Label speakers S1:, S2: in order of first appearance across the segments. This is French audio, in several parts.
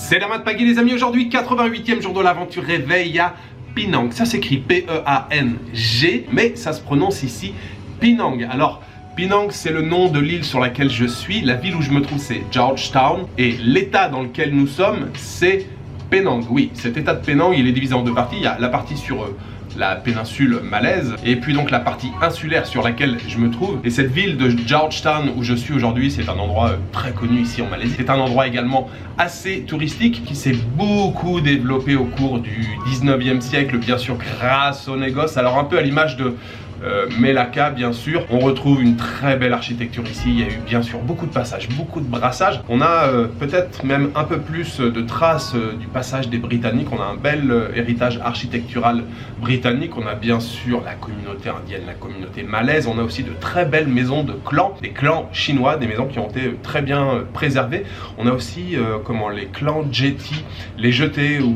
S1: C'est la Mat Paggy les amis, aujourd'hui 88e jour de l'aventure réveil à Penang. Ça s'écrit P-E-A-N-G, mais ça se prononce ici Penang. Alors Penang c'est le nom de l'île sur laquelle je suis, la ville où je me trouve c'est Georgetown et l'état dans lequel nous sommes c'est Penang. Oui, cet état de Penang il est divisé en deux parties, il y a la partie sur la péninsule malaise et puis donc la partie insulaire sur laquelle je me trouve. Et cette ville de Georgetown où je suis aujourd'hui, c'est un endroit très connu ici en Malaisie. C'est un endroit également assez touristique qui s'est beaucoup développé au cours du 19e siècle, bien sûr grâce au négoce. Alors un peu à l'image de Melaka bien sûr, on retrouve une très belle architecture ici, il y a eu bien sûr beaucoup de passages, beaucoup de brassages. On a peut-être même un peu plus de traces du passage des Britanniques, on a un bel héritage architectural britannique, on a bien sûr la communauté indienne, la communauté malaise, on a aussi de très belles maisons de clans, des clans chinois, des maisons qui ont été très bien préservées. On a aussi les clans jetty, les jetés où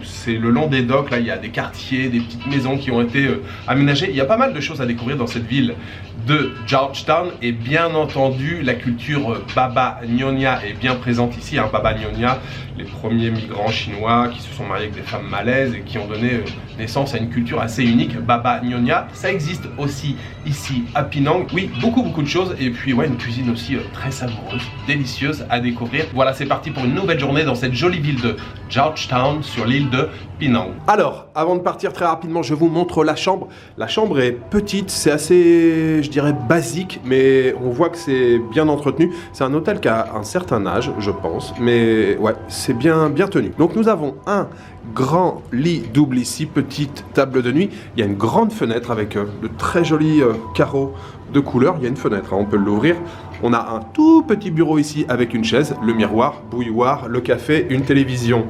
S1: c'est le long des docks, là il y a des quartiers, des petites maisons qui ont été aménagées. Il y a pas mal de choses à découvrir dans cette ville de Georgetown et bien entendu la culture Baba Nyonya est bien présente ici. Baba Nyonya, les premiers migrants chinois qui se sont mariés avec des femmes malaises et qui ont donné naissance à une culture assez unique. Baba Nyonya, ça existe aussi ici à Penang. Oui, beaucoup de choses et puis ouais, une cuisine aussi très savoureuse, délicieuse à découvrir. Voilà, c'est parti pour une nouvelle journée dans cette jolie ville de Georgetown sur l'île de Penang. Alors, avant de partir très rapidement, je vous montre la chambre. La chambre est petite, c'est assez, je dirais, basique, mais on voit que c'est bien entretenu. C'est un hôtel qui a un certain âge, je pense, mais ouais, c'est bien tenu. Donc nous avons un grand lit double ici, petite table de nuit. Il y a une grande fenêtre avec de très jolis carreaux de couleur. Il y a une fenêtre, on peut l'ouvrir. On a un tout petit bureau ici avec une chaise, le miroir, bouilloire, le café, une télévision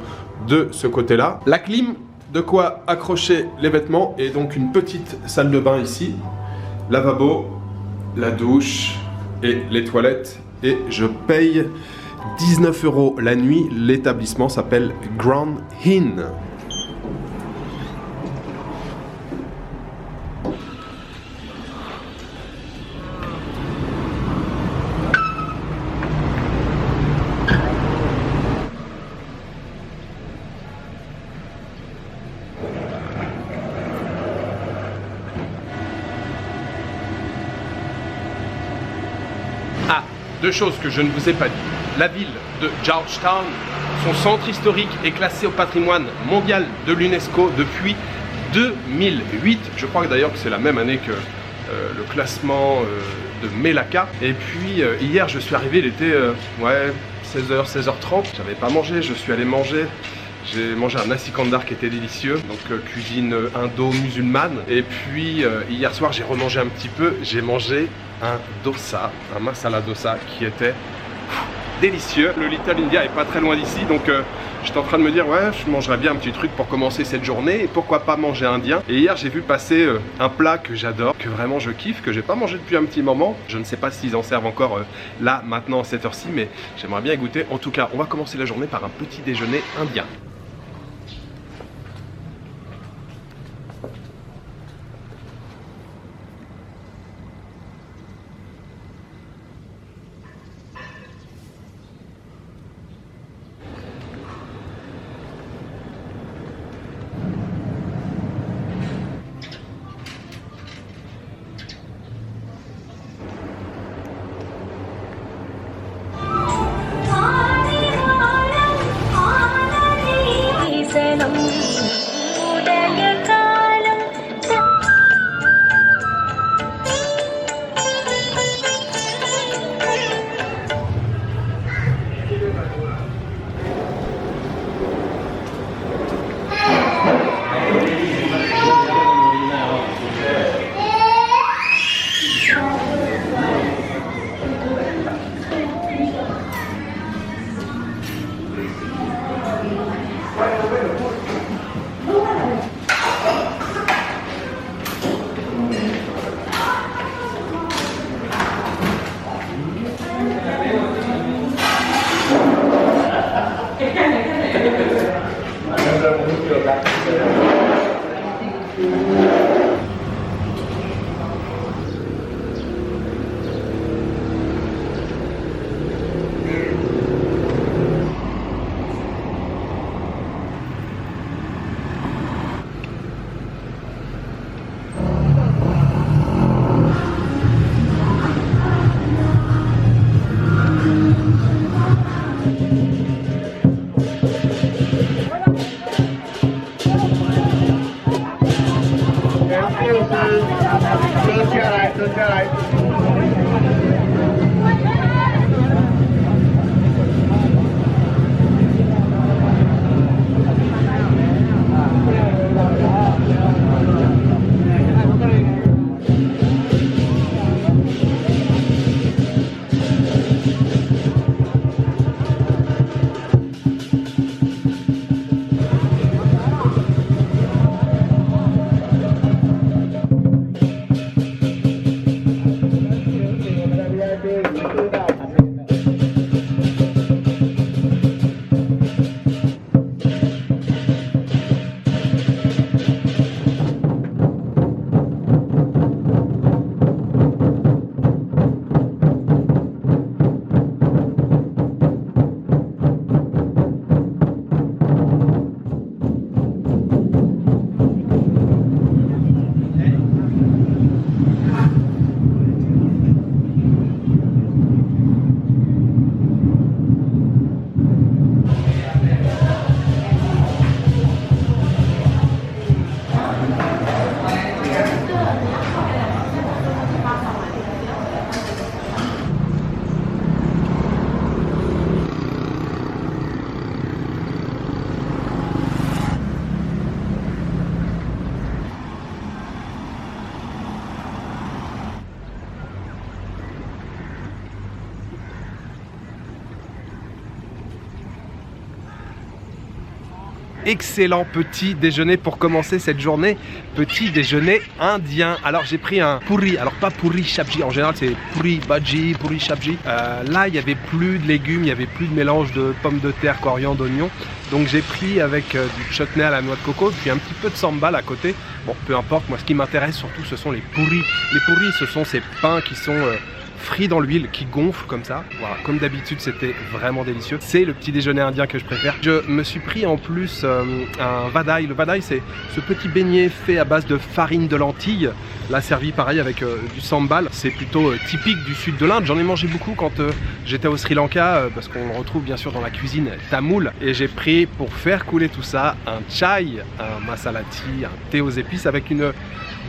S1: de ce côté-là. La clim, de quoi accrocher les vêtements et donc une petite salle de bain ici. Lavabo, la douche et les toilettes. Et je paye 19 € la nuit. L'établissement s'appelle Grand Inn. Ah, deux choses que je ne vous ai pas dit. La ville de Georgetown, son centre historique est classé au patrimoine mondial de l'UNESCO depuis 2008. Je crois d'ailleurs que c'est la même année que le classement de Melaka. Et puis hier je suis arrivé, il était 16h, 16h30. J'avais pas mangé, je suis allé manger. J'ai mangé un nasi kandar qui était délicieux, donc cuisine indo-musulmane. Et puis hier soir j'ai remangé un petit peu, j'ai mangé un dosa, un masala dosa qui était délicieux. Le Little India est pas très loin d'ici, donc j'étais en train de me dire ouais, je mangerais bien un petit truc pour commencer cette journée et pourquoi pas manger indien. Et hier j'ai vu passer un plat que j'adore, que vraiment je kiffe, que j'ai pas mangé depuis un petit moment. Je ne sais pas s'ils en servent encore là maintenant à cette heure-ci, mais j'aimerais bien goûter. En tout cas, on va commencer la journée par un petit déjeuner indien. Excellent petit déjeuner pour commencer cette journée, petit déjeuner indien. Alors j'ai pris un puri, alors pas puri sabji, en général c'est puri bhaji, puri sabji. Là il n'y avait plus de légumes, il n'y avait plus de mélange de pommes de terre, coriandre, oignons. Donc j'ai pris avec du chutney à la noix de coco, puis un petit peu de sambal à côté. Bon, peu importe, moi ce qui m'intéresse surtout ce sont les puris. Les puris ce sont ces pains qui sont frits dans l'huile, qui gonflent comme ça. Voilà, comme d'habitude c'était vraiment délicieux. C'est le petit déjeuner indien que je préfère. Je me suis pris en plus un vadai. Le vadai c'est ce petit beignet fait à base de farine de lentilles. Là servi pareil avec du sambal. C'est plutôt typique du sud de l'Inde. J'en ai mangé beaucoup quand j'étais au Sri Lanka parce qu'on le retrouve bien sûr dans la cuisine tamoule. Et j'ai pris pour faire couler tout ça un chai, un masala tea, un thé aux épices avec une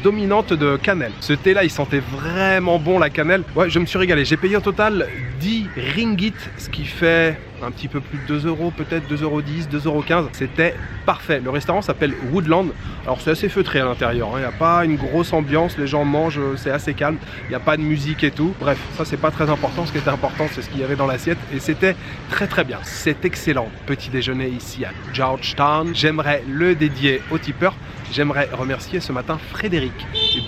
S1: dominante de cannelle. Ce thé là il sentait vraiment bon la cannelle. Ouais, je me suis régalé. J'ai payé au total 10 ringgit, ce qui fait un petit peu plus de 2 euros, peut-être 2,10 €, 2,15 €. C'était parfait. Le restaurant s'appelle Woodland. Alors c'est assez feutré à l'intérieur, hein. Il n'y a pas une grosse ambiance, les gens mangent, c'est assez calme, il n'y a pas de musique et tout. Bref, ça c'est pas très important. Ce qui était important c'est ce qu'il y avait dans l'assiette et c'était très très bien. C'est excellent petit déjeuner ici à Georgetown. J'aimerais le dédier aux tipeurs. J'aimerais remercier ce matin Frédéric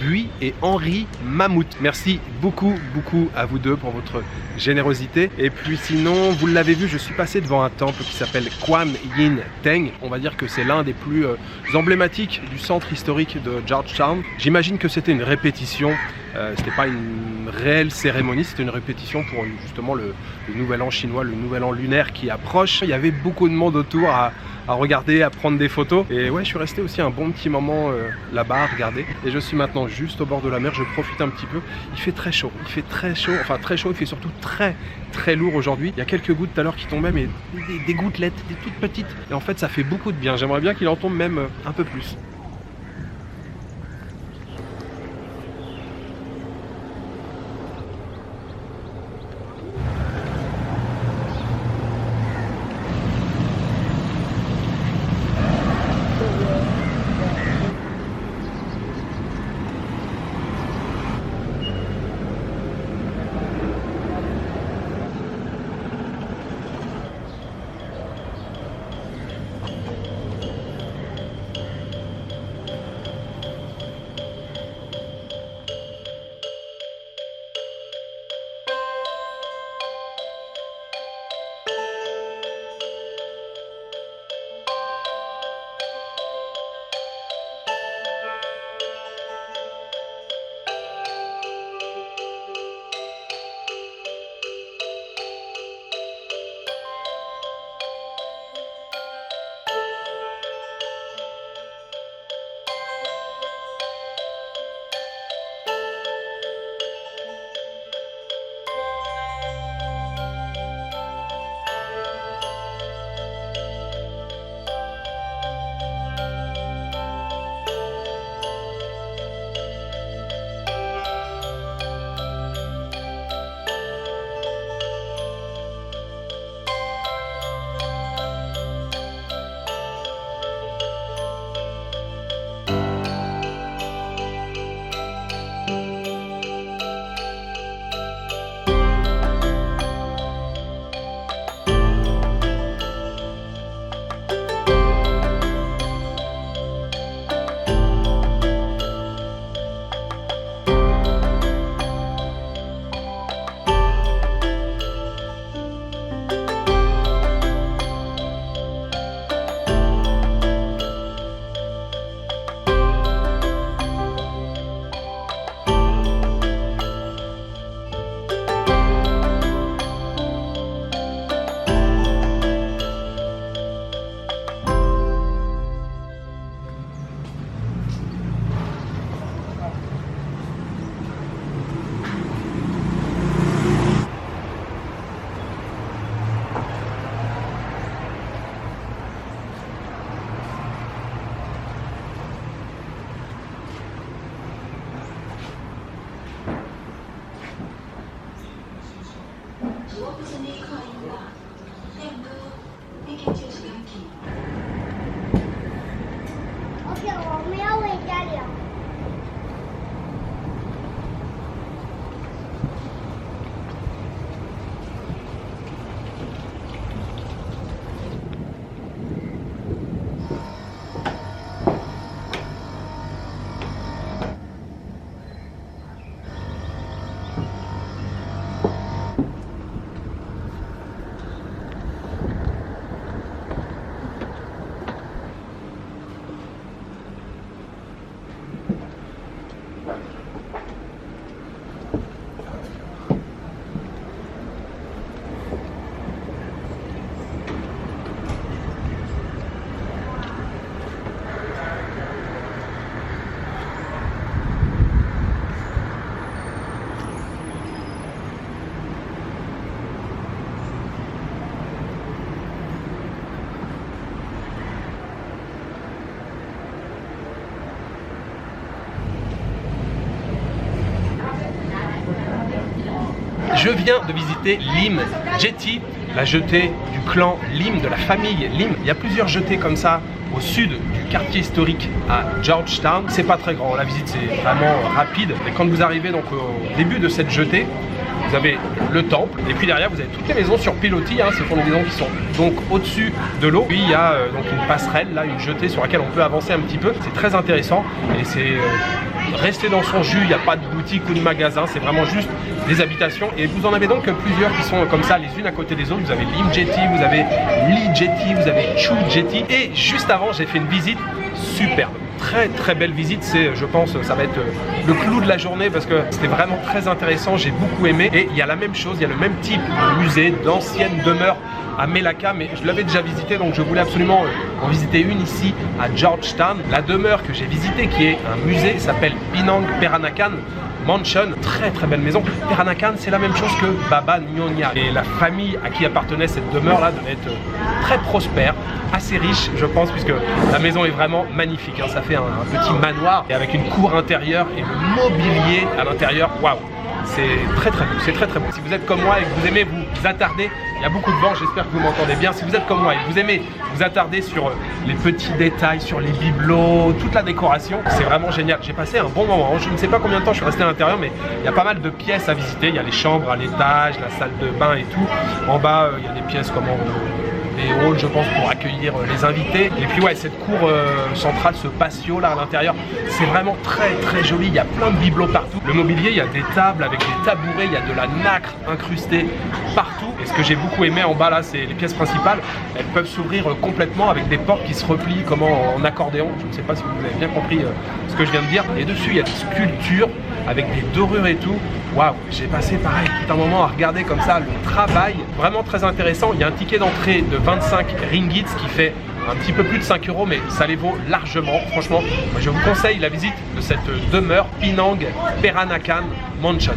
S1: Buis et Henri Mammouth. Merci beaucoup à vous deux pour votre générosité. Et puis sinon, vous l'avez vu, je suis passé devant un temple qui s'appelle Kwan Yin Teng. On va dire que c'est l'un des plus emblématiques du centre historique de Georgetown. J'imagine que c'était une répétition. C'était pas une réelle cérémonie, c'était une répétition pour justement le nouvel an chinois, le nouvel an lunaire qui approche. Il y avait beaucoup de monde autour à regarder, à prendre des photos. Et ouais, je suis resté aussi un bon petit moment là-bas à regarder. Et je suis maintenant juste au bord de la mer, je profite un petit peu. Il fait très chaud, il fait très chaud, enfin très chaud, il fait surtout très lourd aujourd'hui. Il y a quelques gouttes tout à l'heure qui tombaient, mais des gouttelettes, des toutes petites. Et en fait, ça fait beaucoup de bien. J'aimerais bien qu'il en tombe même un peu plus.
S2: 我们要回家了。
S1: Je viens de visiter Lim Jetty, la jetée du clan Lim, de la famille Lim. Il y a plusieurs jetées comme ça au sud du quartier historique à Georgetown. C'est pas très grand, la visite c'est vraiment rapide. Et quand vous arrivez donc au début de cette jetée, vous avez le temple et puis derrière vous avez toutes les maisons sur pilotis, hein, ce sont des maisons qui sont donc au-dessus de l'eau. Puis il y a donc une passerelle, là une jetée sur laquelle on peut avancer un petit peu. C'est très intéressant et c'est rester dans son jus, il n'y a pas de boutique ou de magasin, c'est vraiment juste des habitations. Et vous en avez donc plusieurs qui sont comme ça les unes à côté des autres. Vous avez Lim Jetty, vous avez Lee Jetty, vous avez Chu Jetty. Et juste avant j'ai fait une visite superbe. Très belle visite, c'est je pense ça va être le clou de la journée parce que c'était vraiment très intéressant, j'ai beaucoup aimé. Et il y a la même chose, il y a le même type de musée, d'anciennes demeures à Melaka, mais je l'avais déjà visité donc je voulais absolument en visiter une ici à Georgetown. La demeure que j'ai visitée qui est un musée s'appelle Pinang Peranakan Mansion, très belle maison. Peranakan, c'est la même chose que Baba Nyonya. Et la famille à qui appartenait cette demeure-là devait être très prospère, assez riche, je pense, puisque la maison est vraiment magnifique. Hein. Ça fait un petit manoir et avec une cour intérieure et le mobilier à l'intérieur, waouh! C'est très beau, c'est très beau. Si vous êtes comme moi et que vous aimez vous attarder, il y a beaucoup de vent, j'espère que vous m'entendez bien. Si vous êtes comme moi et que vous aimez vous attarder sur les petits détails, sur les bibelots, toute la décoration, c'est vraiment génial. J'ai passé un bon moment. Je ne sais pas combien de temps je suis resté à l'intérieur, mais il y a pas mal de pièces à visiter. Il y a les chambres à l'étage, la salle de bain et tout. En bas, il y a des pièces comme des halls, je pense, pour accueillir les invités. Et puis ouais, cette cour centrale, ce patio là à l'intérieur, c'est vraiment très joli. Il y a plein de bibelots partout. Le mobilier, il y a des tables avec des tabourets, il y a de la nacre incrustée partout. Et ce que j'ai beaucoup aimé en bas là, c'est les pièces principales. Elles peuvent s'ouvrir complètement avec des portes qui se replient comme en accordéon. Je ne sais pas si vous avez bien compris ce que je viens de dire. Et dessus, il y a des sculptures avec des dorures et tout. Waouh, j'ai passé pareil tout un moment à regarder comme ça le travail, vraiment très intéressant. Il y a un ticket d'entrée de 25 ringgits, ce qui fait un petit peu plus de 5 €, mais ça les vaut largement. Franchement, moi, je vous conseille la visite de cette demeure Pinang Peranakan Mansion.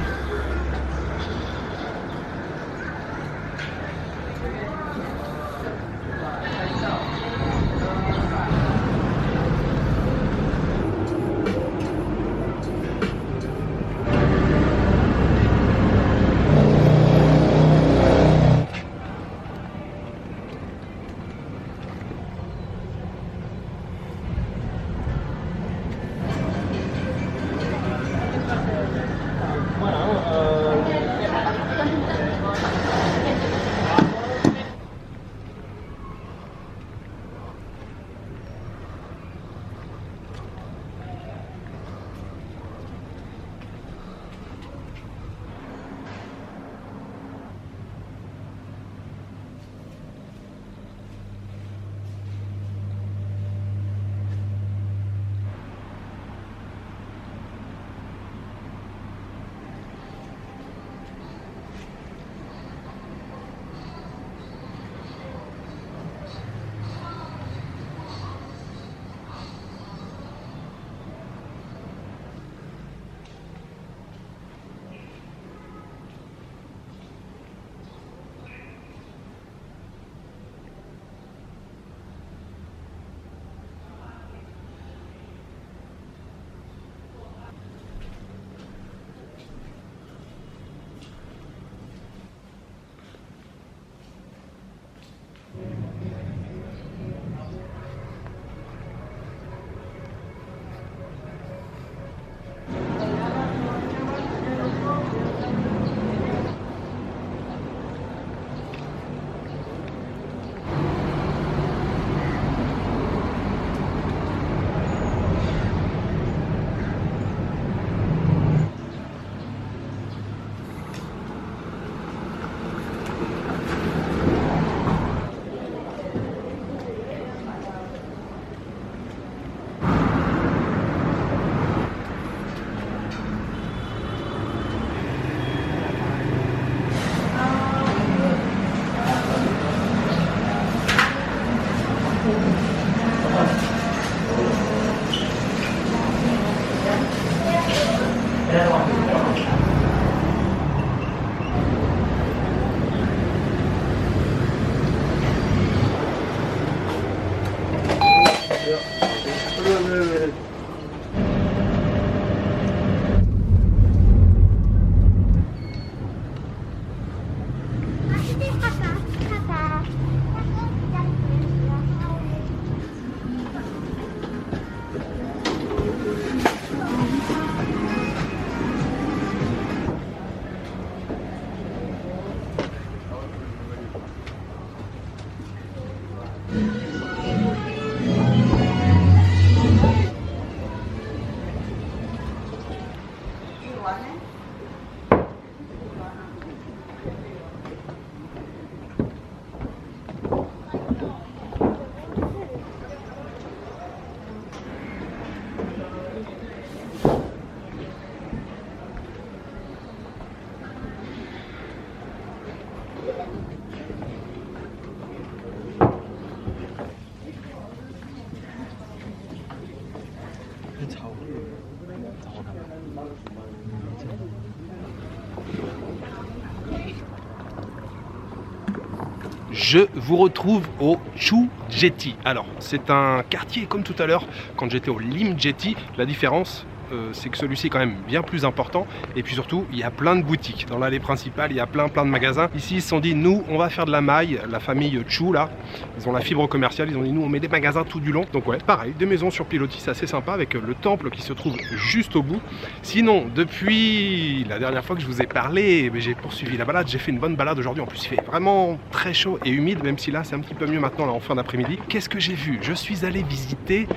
S2: Je vous retrouve au Chu Jetty. Alors, c'est un quartier comme tout à l'heure quand j'étais au Lim Jetty. La différence, c'est que celui-ci est quand même bien plus important et puis surtout il y a plein de boutiques dans l'allée principale, il y a plein de magasins. Ici ils se sont dit nous on va faire de la maille, la famille Chu là, ils ont la fibre commerciale, ils ont dit nous on met des magasins tout du long. Donc ouais, pareil, des maisons sur pilotis, c'est assez sympa avec le temple qui se trouve juste au bout. Sinon depuis la dernière fois que je vous ai parlé, j'ai poursuivi la balade, j'ai fait une bonne balade aujourd'hui. En plus il fait vraiment très chaud et humide, même si là c'est un petit peu mieux maintenant là en fin d'après-midi. Qu'est-ce que j'ai vu? Je suis allé visiter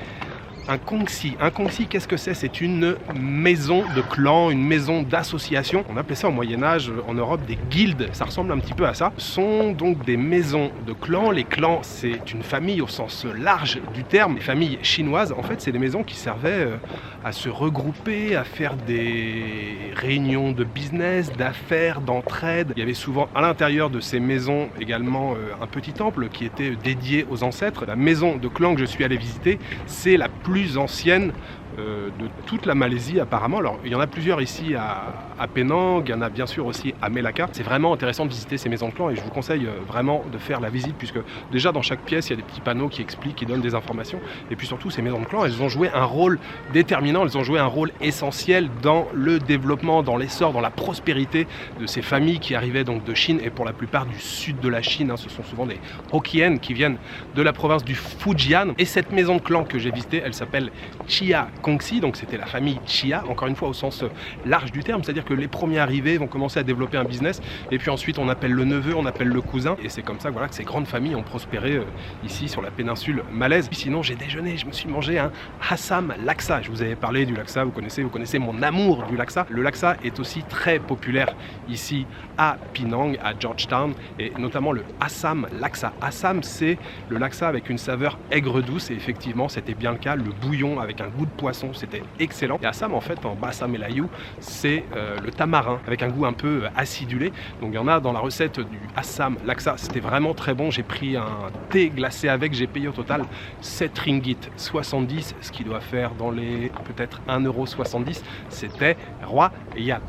S2: un kongsi. Un kongsi, qu'est-ce que c'est? C'est une maison de clan, une maison d'association. On appelait ça au Moyen-Âge en Europe des guildes. Ça ressemble un petit peu à ça. Ce sont donc des maisons de clans. Les clans, c'est une famille au sens large du terme. Les familles chinoises, en fait, c'est des maisons qui servaient à se regrouper, à faire des réunions de business, d'affaires, d'entraide. Il y avait souvent à l'intérieur de ces maisons également un petit temple qui était dédié aux ancêtres. La maison de clan que je suis allé visiter, c'est la plus ancienne de toute la Malaisie apparemment. Alors il y en a plusieurs ici à Penang, il y en a bien sûr aussi à Melaka. C'est vraiment intéressant de visiter ces maisons de clan et je vous conseille vraiment de faire la visite puisque déjà dans chaque pièce il y a des petits panneaux qui expliquent, qui donnent des informations et puis surtout ces maisons de clan elles ont joué un rôle déterminant, elles ont joué un rôle essentiel dans le développement, dans l'essor, dans la prospérité de ces familles qui arrivaient donc de Chine et pour la plupart du sud de la Chine, hein. Ce sont souvent des Hokkien qui viennent de la province du Fujian et cette maison de clan que j'ai visitée elle s'appelle Chia Kongsi, donc c'était la famille Chia, encore une fois au sens large du terme, c'est-à-dire que les premiers arrivés vont commencer à développer un business et puis ensuite on appelle le neveu, on appelle le cousin et c'est comme ça voilà, que ces grandes familles ont prospéré ici sur la péninsule malaise. Puis sinon j'ai déjeuné, je me suis mangé un Assam laksa, je vous avais parlé du laksa, vous connaissez mon amour du laksa. Le laksa est aussi très populaire ici à Penang, à Georgetown et notamment le Assam laksa. Assam c'est le laksa avec une saveur aigre douce et effectivement c'était bien le cas, le bouillon avec un goût de poisson, c'était excellent. Et Assam en fait en Bahasa Melayu c'est le tamarin avec un goût un peu acidulé. Donc il y en a dans la recette du Assam laksa, c'était vraiment très bon. J'ai pris un thé glacé avec, j'ai payé au total 7 ringgit 70, ce qui doit faire dans les peut-être 1,70 €. C'était royal.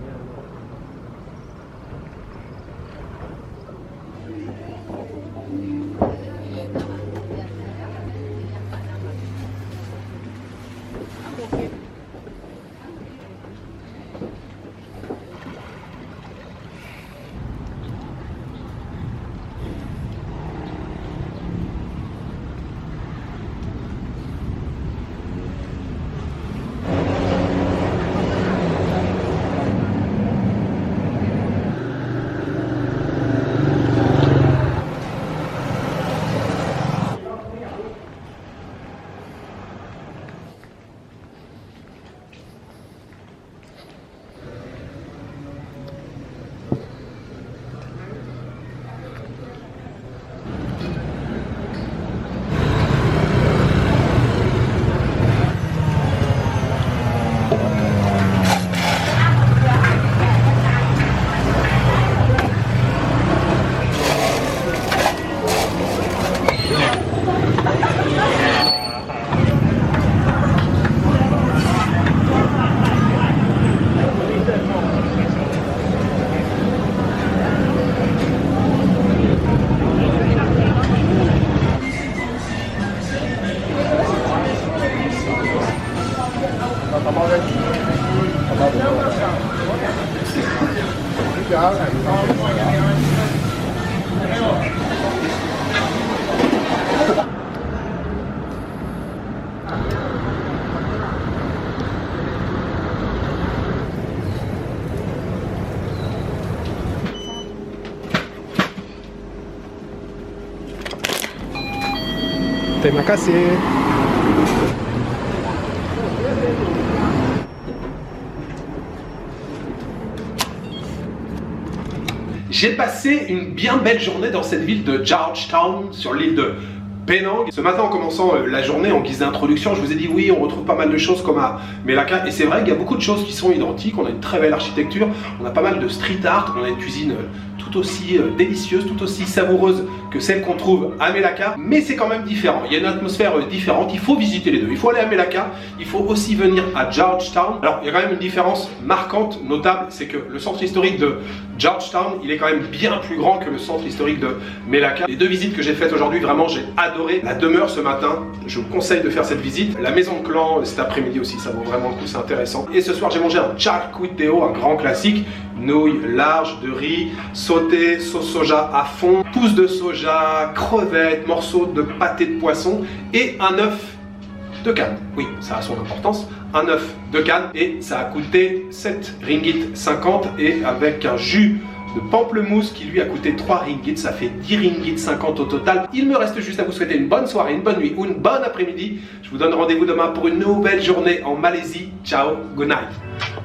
S2: Terima kasih.
S1: J'ai passé une bien belle journée dans cette ville de Georgetown, sur l'île de Penang. Ce matin, en commençant la journée, en guise d'introduction, je vous ai dit oui, on retrouve pas mal de choses comme à Melaka. Et c'est vrai qu'il y a beaucoup de choses qui sont identiques. On a une très belle architecture, on a pas mal de street art, on a une cuisine toute tout aussi délicieuse, tout aussi savoureuse que celle qu'on trouve à Melaka, mais c'est quand même différent. Il y a une atmosphère différente, il faut visiter les deux. Il faut aller à Melaka, il faut aussi venir à Georgetown. Alors il y a quand même une différence marquante, notable, c'est que le centre historique de Georgetown, il est quand même bien plus grand que le centre historique de Melaka. Les deux visites que j'ai faites aujourd'hui, vraiment j'ai adoré. La demeure ce matin, je vous conseille de faire cette visite. La maison de clan cet après-midi aussi, ça vaut vraiment le coup, c'est intéressant. Et ce soir j'ai mangé un charcuteau, un grand classique, nouilles larges de riz, sauté, sauce soja à fond, pousses de soja, crevettes, morceaux de pâté de poisson et un œuf de canne. Oui, ça a son importance. Un œuf de canne et ça a coûté 7 ringgit 50 et avec un jus de pamplemousse qui lui a coûté 3 ringgit, ça fait 10 ringgit 50 au total. Il me reste juste à vous souhaiter une bonne soirée, une bonne nuit ou une bonne après-midi. Je vous donne rendez-vous demain pour une nouvelle journée en Malaisie. Ciao, good night.